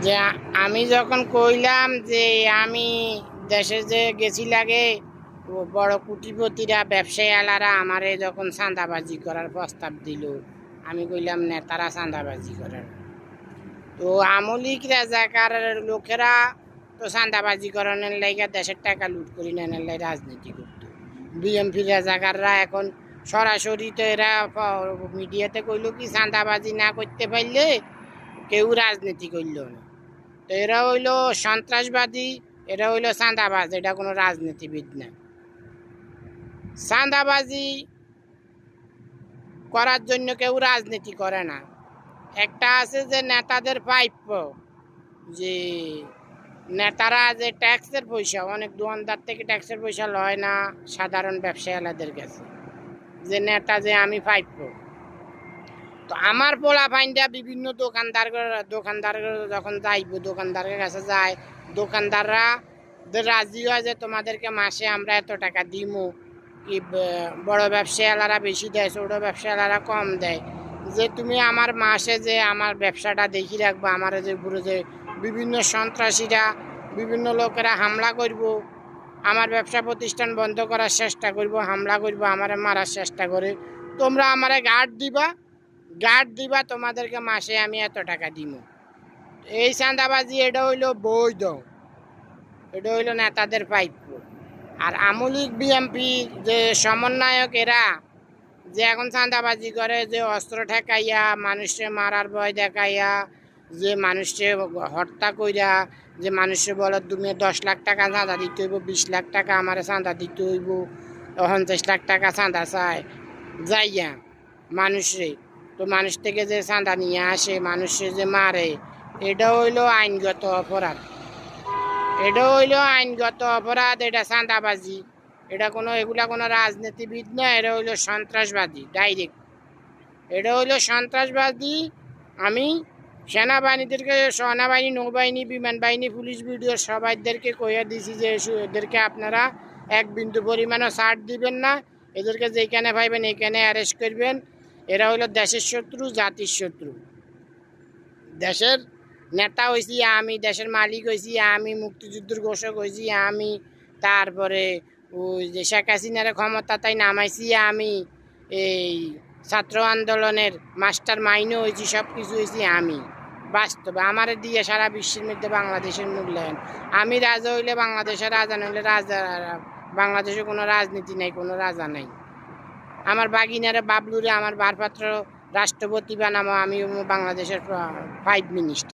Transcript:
যে আমি যখন কইলাম যে আমি দেশে যে গেছি লাগে বড় কুটিপতিরা ব্যবসায়ী আলারা আমারে যখন চাঁদাবাজি করার প্রস্তাব দিল, আমি কইলাম নেতারা চাঁদাবাজি করার। তো আমলিক রাজাকার লোকেরা তো চাঁদাবাজি করানোর লাইগা দেশের টাকা লুট করি নেওয়ার লাই রাজনীতি করতো। বিএমপি রাজাকাররা এখন সরাসরি তো এরা মিডিয়াতে কইল কি চাঁদাবাজি না করতে পারলে কেউ রাজনীতি করল না। তো এরা হইল সন্ত্রাসবাদী, এরা হইল চাঁদাবাজ, এটা কোনো রাজনীতিবিদ না। চাঁদাবাজি করার জন্য কেউ রাজনীতি করে না। একটা আছে যে নেতাদের প্রাপ্য, যে নেতারা যে ট্যাক্সের পয়সা, অনেক দোকানদার থেকে ট্যাক্সের পয়সা লয় না সাধারণ ব্যবসায়ীদের কাছে, যে নেতা যে আমি প্রাপ্য। তো আমার পোলা ফাইনটা বিভিন্ন দোকানদার যখন যাইব, দোকানদারের কাছে যায়, দোকানদাররা রাজি হয় যে তোমাদেরকে মাসে আমরা এত টাকা দিব। কি বড় ব্যবসায়ীরা বেশি দেয়, ছোট ব্যবসায়ীরা কম দেয়, যে তুমি আমার মাসে যে আমার ব্যবসাটা দেখি রাখবো, আমার যে পুরো যে বিভিন্ন সন্ত্রাসীরা বিভিন্ন লোকেরা হামলা করব, আমার ব্যবসা প্রতিষ্ঠান বন্ধ করার চেষ্টা করব, হামলা করব, আমার মারার চেষ্টা করে, তোমরা আমার গার্ড দিবা, তোমাদেরকে মাসে আমি এত টাকা দিব। এই চাঁদাবাজি এটা হইল বৈধ, এটা হইল নেতাদের প্রাপ্য। আর আমলিক বিএমপি যে সমন্বয়ক এরা যে এখন চাঁদাবাজি করে, যে অস্ত্র ঠেকাইয়া মানুষকে মারার ভয় দেখাইয়া, যে মানুষকে হত্যা কইরা, যে মানুষকে বলে তুমি 10 লাখ টাকা চাঁদা দিতে হইব, 20 লাখ টাকা আমার চাঁদা দিতে হইব, 50 লাখ টাকা চাঁদা চায় যাইয়া মানুষে, তো মানুষ থেকে যে চাঁদা নিয়ে আসে, মানুষে যে মারে, এটা হইল আইনগত অপরাধ। এটা হইল আইনগত অপরাধ, এটা চাঁদাবাজি। এটা এগুলা কোনো রাজনীতিবিদ না, এটা হইল সন্ত্রাসবাদী ডাইরেক্ট, এটা হইল সন্ত্রাসবাদী। আমি সেনাবাহিনী, নৌবাহিনী, বিমান বাহিনী, পুলিশ, ভিডিও সবাইদেরকে কইয়া দিছি যে এদেরকে আপনারা এক বিন্দু পরিমাণও ছাড় দিবেন না, এদেরকে যেখানে পাইবেন এইখানে অ্যারেস্ট করবেন। এরা হইল দেশের শত্রু, জাতির শত্রু। দেশের নেতা হয়েছি আমি, দেশের মালিক হয়েছি আমি, মুক্তিযুদ্ধের ঘোষক হয়েছি আমি, তারপরে ওই যে শেখ হাসিনার ক্ষমতা তাই নামাইছি আমি, এই ছাত্র আন্দোলনের মাস্টার মাইন্ডও হয়েছি, সব কিছু হয়েছি আমি। বাস্তবে আমার দিয়ে সারা বিশ্বের মধ্যে বাংলাদেশের মূল্যায়ন। আমি রাজা হইলে বাংলাদেশের রাজা, নইলে রাজা। বাংলাদেশে কোনো রাজনীতি নাই, কোনো রাজা নাই। আমার বাগিনারে বাবলুরে আমার ভারপ্রাপ্ত রাষ্ট্রপতি বানাবো, আমি বাংলাদেশের 5 মিনিস্টার।